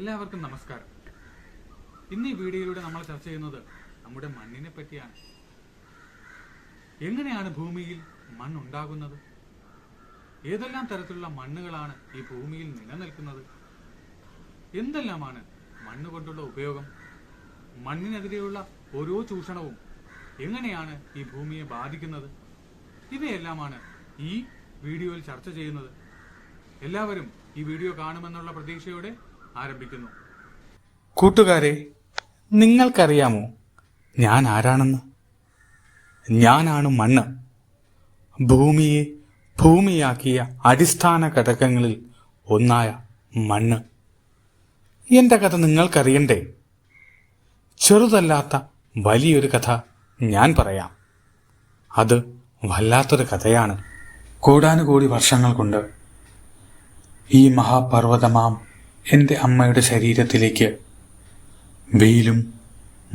എല്ലാവർക്കും നമസ്കാരം. ഇന്ന് ഈ വീഡിയോയിലൂടെ നമ്മൾ ചർച്ച ചെയ്യുന്നത് നമ്മുടെ മണ്ണിനെ പറ്റിയാണ്. എങ്ങനെയാണ് ഭൂമിയിൽ മണ്ണുണ്ടാകുന്നത്? ഏതെല്ലാം തരത്തിലുള്ള മണ്ണുകളാണ് ഈ ഭൂമിയിൽ നിലനിൽക്കുന്നത്? എന്തെല്ലാമാണ് മണ്ണ് കൊണ്ടുള്ള ഉപയോഗം? മണ്ണിനെതിരെയുള്ള ഓരോ ചൂഷണവും എങ്ങനെയാണ് ഈ ഭൂമിയെ ബാധിക്കുന്നത്? ഇവയെല്ലാമാണ് ഈ വീഡിയോയിൽ ചർച്ച ചെയ്യുന്നത്. എല്ലാവരും ഈ വീഡിയോ കാണുമെന്നുള്ള പ്രതീക്ഷയോടെ ആരംഭിക്കുന്നു. കൂട്ടുകാരെ, നിങ്ങൾക്കറിയാമോ ഞാൻ ആരാണെന്ന്? ഞാനാണ് മണ്ണ്. ഭൂമിയെ ഭൂമിയാക്കിയ അടിസ്ഥാന ഘടകങ്ങളിൽ ഒന്നായ മണ്ണ്. എന്റെ കഥ നിങ്ങൾക്കറിയണ്ടേ? ചെറുതല്ലാത്ത വലിയൊരു കഥ ഞാൻ പറയാം. അത് വല്ലാത്തൊരു കഥയാണ്. കോടാനുകോടി വർഷങ്ങൾ കൊണ്ട് ഈ മഹാപർവ്വതമാം എൻ്റെ അമ്മയുടെ ശരീരത്തിലേക്ക് വെയിലും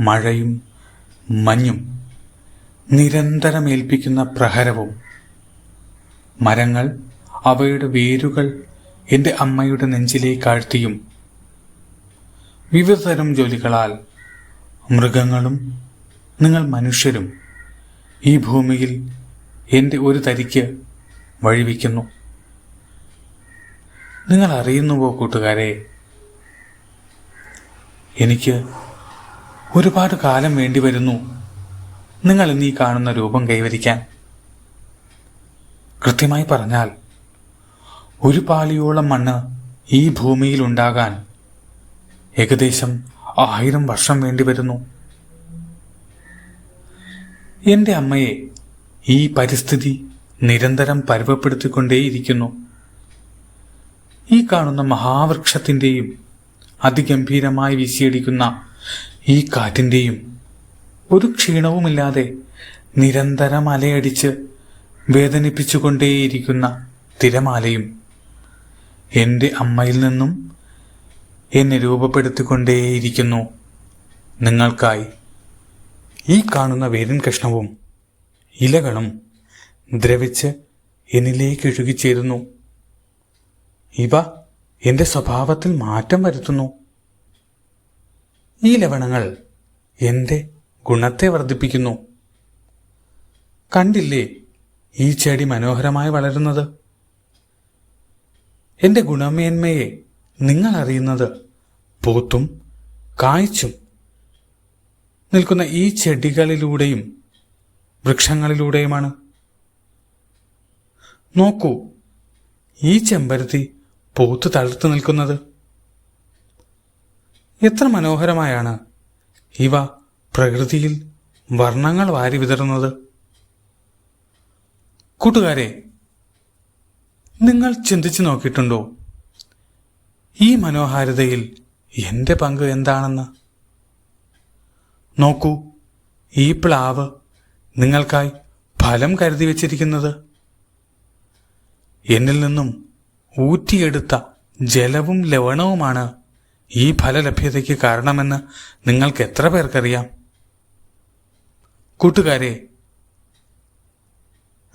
മഴയും മഞ്ഞും നിരന്തരം ഏൽപ്പിക്കുന്ന പ്രഹരവും, മരങ്ങൾ അവയുടെ വേരുകൾ എൻ്റെ അമ്മയുടെ നെഞ്ചിലേക്ക് ആഴ്ത്തിയും, വിവിധതരം ജോലികളാൽ മൃഗങ്ങളും നിങ്ങൾ മനുഷ്യരും ഈ ഭൂമിയിൽ എൻ്റെ ഒരു തരിക്ക് വഴിവെക്കുന്നു. നിങ്ങൾ അറിയുന്നുവോ കൂട്ടുകാരെ, എനിക്ക് ഒരുപാട് കാലം വേണ്ടി വരുന്നു നിങ്ങൾ ഇന്നീ കാണുന്ന രൂപം കൈവരിക്കാൻ. കൃത്യമായി പറഞ്ഞാൽ ഒരു പാളിയോളം മണ്ണ് ഈ ഭൂമിയിൽ ഉണ്ടാകാൻ ഏകദേശം 1000 വർഷം വേണ്ടി വരുന്നു. എൻ്റെ അമ്മയെ ഈ പരിസ്ഥിതി നിരന്തരം പരുവപ്പെടുത്തിക്കൊണ്ടേയിരിക്കുന്നു. ഈ കാണുന്ന മഹാവൃക്ഷത്തിൻ്റെയും അതിഗംഭീരമായി വീശിയടിക്കുന്ന ഈ കാറ്റിൻ്റെയും ഒരു ക്ഷീണവുമില്ലാതെ നിരന്തരം അലയടിച്ച് വേദനിപ്പിച്ചുകൊണ്ടേയിരിക്കുന്ന തിരമാലയും എൻ്റെ അമ്മയിൽ നിന്നും എന്നെ രൂപപ്പെടുത്തിക്കൊണ്ടേയിരിക്കുന്നു നിങ്ങൾക്കായി. ഈ കാണുന്ന വേരിൻ കഷ്ണവും ഇലകളും ദ്രവിച്ച് എന്നിലേക്ക് ഒഴുകിച്ചേരുന്നു. ഇവ എൻ്റെ സ്വഭാവത്തിൽ മാറ്റം വരുത്തുന്നു. ഈ ലവണങ്ങൾ എൻ്റെ ഗുണത്തെ വർദ്ധിപ്പിക്കുന്നു. കണ്ടില്ലേ ഈ ചെടി മനോഹരമായി വളരുന്നത്? എൻ്റെ ഗുണമേന്മയെ നിങ്ങൾ അറിയുന്നത് പൂത്തും കായ്ച്ചും നിൽക്കുന്ന ഈ ചെടികളിലൂടെയും വൃക്ഷങ്ങളിലൂടെയുമാണ്. നോക്കൂ, ഈ ചെമ്പരത്തി പൂത്ത് തളിർത്തു നിൽക്കുന്നത്. എത്ര മനോഹരമായാണ് ഇവ പ്രകൃതിയിൽ വർണ്ണങ്ങൾ വാരി വിതറുന്നത്. കൂട്ടുകാരെ, നിങ്ങൾ ചിന്തിച്ചു നോക്കിയിട്ടുണ്ടോ ഈ മനോഹാരിതയിൽ എൻ്റെ പങ്ക് എന്താണെന്ന്? നോക്കൂ, ഈ പ്ലാവ് നിങ്ങൾക്കായി ഫലം കരുതി വച്ചിരിക്കുന്നത്. എന്നിൽ നിന്നും ഊറ്റിയെടുത്ത ജലവും ലവണവുമാണ് ഈ ഫലലഭ്യതയ്ക്ക് കാരണമെന്ന് നിങ്ങൾക്ക് എത്ര പേർക്കറിയാം? കൂട്ടുകാരെ,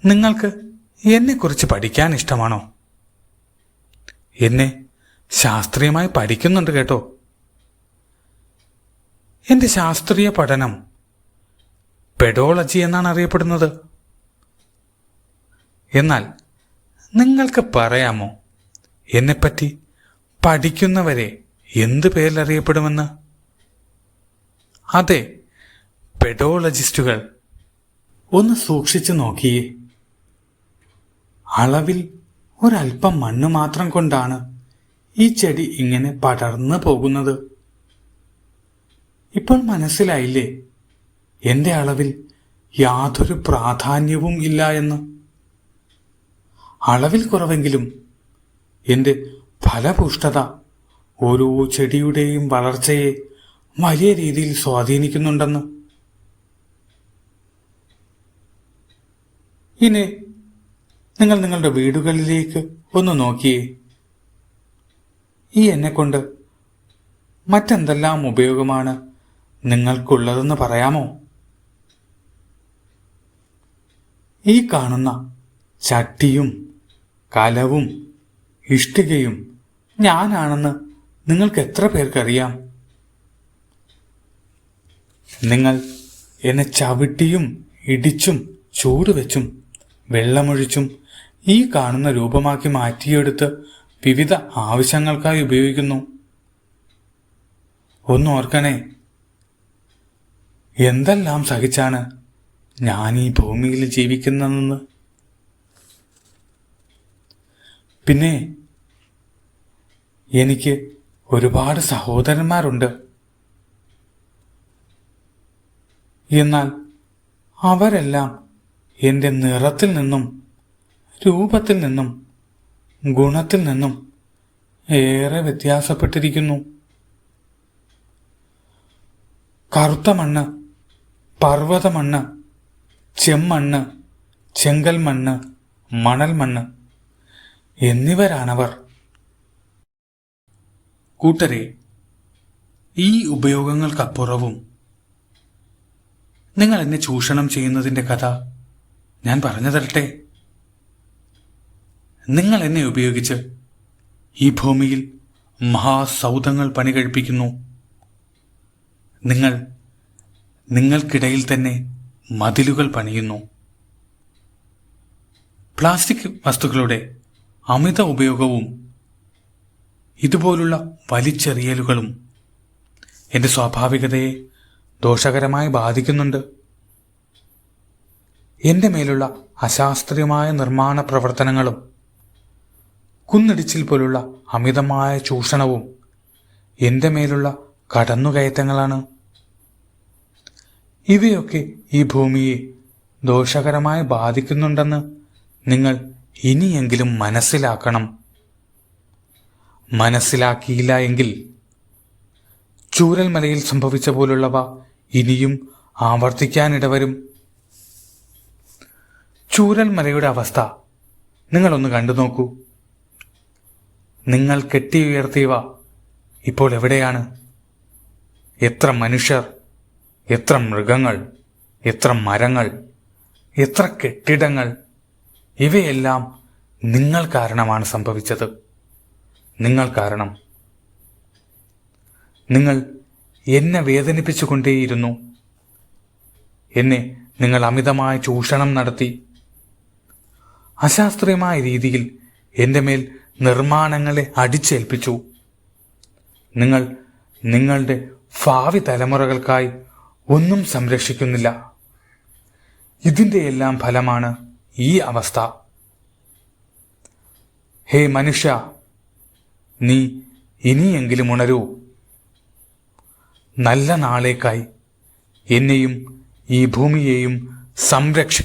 നിങ്ങൾക്ക് എന്നെക്കുറിച്ച് പഠിക്കാൻ ഇഷ്ടമാണോ? എന്നെ ശാസ്ത്രീയമായി പഠിക്കുന്നുണ്ട് കേട്ടോ. എൻ്റെ ശാസ്ത്രീയ പഠനം പെഡോളജി എന്നാണ് അറിയപ്പെടുന്നത്. എന്നാൽ നിങ്ങൾക്ക് പറയാമോ എന്നെപ്പറ്റി പഠിക്കുന്നവരെ എന്ത് പേരിലറിയപ്പെടുമെന്ന്? അതെ, പെഡോളജിസ്റ്റുകൾ. ഒന്ന് സൂക്ഷിച്ചു നോക്കിയേ. അളവിൽ ഒരൽപ്പം മണ്ണ് മാത്രം കൊണ്ടാണ് ഈ ചെടി ഇങ്ങനെ പടർന്നു പോകുന്നത്. ഇപ്പോൾ മനസ്സിലായില്ലേ എൻ്റെ അളവിൽ യാതൊരു പ്രാധാന്യവും ഇല്ല എന്ന്? അളവിൽ കുറവെങ്കിലും എൻ്റെ ഫലപുഷ്ടത ഓരോ ചെടിയുടെയും വളർച്ചയെ വലിയ രീതിയിൽ സ്വാധീനിക്കുന്നുണ്ടെന്ന്. ഇനി നിങ്ങൾ നിങ്ങളുടെ വീടുകളിലേക്ക് ഒന്ന് നോക്കിയേ. ഈ എന്നെക്കൊണ്ട് മറ്റെന്തെല്ലാം ഉപയോഗമാണ് നിങ്ങൾക്കുള്ളതെന്ന് പറയാമോ? ഈ കാണുന്ന ചട്ടിയും കലവും ഇഷ്ടികയും ഞാനാണെന്ന് നിങ്ങൾക്ക് എത്ര പേർക്കറിയാം? നിങ്ങൾ എന്നെ ചവിട്ടിയും ഇടിച്ചും ചൂടുവെച്ചും വെള്ളമൊഴിച്ചും ഈ കാണുന്ന രൂപമാക്കി മാറ്റിയെടുത്ത് വിവിധ ആവശ്യങ്ങൾക്കായി ഉപയോഗിക്കുന്നു. ഒന്നോർക്കണേ, എന്തെല്ലാം സഹിച്ചാണ് ഞാൻ ഈ ഭൂമിയിൽ ജീവിക്കുന്നതെന്ന്. പിന്നെ എനിക്ക് ഒരുപാട് സഹോദരന്മാരുണ്ട്. എന്നാൽ അവരെല്ലാം എൻ്റെ നിറത്തിൽ നിന്നും രൂപത്തിൽ നിന്നും ഗുണത്തിൽ നിന്നും ഏറെ വ്യത്യാസപ്പെട്ടിരിക്കുന്നു. കറുത്ത മണ്ണ്, പർവ്വതമണ്ണ്, ചെമ്മണ്ണ്, ചെങ്കൽ മണ്ണ്, മണൽ മണ്ണ് എന്നിവരാണവർ. കൂട്ടരെ, ഈ ഉപയോഗങ്ങൾക്കപ്പുറവും നിങ്ങൾ എന്നെ ചൂഷണം ചെയ്യുന്നതിൻ്റെ കഥ ഞാൻ പറഞ്ഞു തരട്ടെ. നിങ്ങൾ എന്നെ ഉപയോഗിച്ച് ഈ ഭൂമിയിൽ മഹാസൗധങ്ങൾ പണികഴിപ്പിക്കുന്നു. നിങ്ങൾക്കിടയിൽ തന്നെ മതിലുകൾ പണിയുന്നു. പ്ലാസ്റ്റിക് വസ്തുക്കളുടെ അമിത ഉപയോഗവും ഇതുപോലുള്ള വലിച്ചെറിയലുകളും എൻ്റെ സ്വാഭാവികതയെ ദോഷകരമായി ബാധിക്കുന്നുണ്ട്. എൻ്റെ മേലുള്ള അശാസ്ത്രീയമായ നിർമ്മാണ പ്രവർത്തനങ്ങളും കുന്നിടിച്ചിൽ പോലുള്ള അമിതമായ ചൂഷണവും എൻ്റെ മേലുള്ള കടന്നുകയറ്റങ്ങളാണ്. ഇവയൊക്കെ ഈ ഭൂമിയെ ദോഷകരമായി ബാധിക്കുന്നുണ്ടെന്ന് നിങ്ങൾ ഇനിയെങ്കിലും മനസ്സിലാക്കണം. മനസ്സിലാക്കിയില്ല എങ്കിൽ ചൂരൽമലയിൽ സംഭവിച്ച പോലുള്ളവ ഇനിയും ആവർത്തിക്കാനിടവരും. ചൂരൽമലയുടെ അവസ്ഥ നിങ്ങളൊന്ന് കണ്ടു നോക്കൂ. നിങ്ങൾ കെട്ടിയുയർത്തിയവ ഇപ്പോൾ എവിടെയാണ്? എത്ര മനുഷ്യർ, എത്ര മൃഗങ്ങൾ, എത്ര മരങ്ങൾ, എത്ര കെട്ടിടങ്ങൾ! ഇവയെല്ലാം നിങ്ങൾ കാരണമാണ് സംഭവിച്ചത്. നിങ്ങൾ കാരണം. നിങ്ങൾ എന്നെ വേദനിപ്പിച്ചുകൊണ്ടേയിരുന്നു. എന്നെ നിങ്ങൾ അമിതമായ ചൂഷണം നടത്തി. അശാസ്ത്രീയമായ രീതിയിൽ എൻ്റെ മേൽ നിർമ്മാണങ്ങളെ അടിച്ചേൽപ്പിച്ചു. നിങ്ങൾ നിങ്ങളുടെ ഭാവി തലമുറകൾക്കായി ഒന്നും സംരക്ഷിക്കുന്നില്ല. ഇതിൻ്റെയെല്ലാം ഫലമാണ് ഈ അവസ്ഥ. ഹേ മനുഷ്യ, നീ ഇനിയെങ്കിലും ഉണരൂ. നല്ല നാളേക്കായി എന്നെയും ഈ ഭൂമിയെയും സംരക്ഷി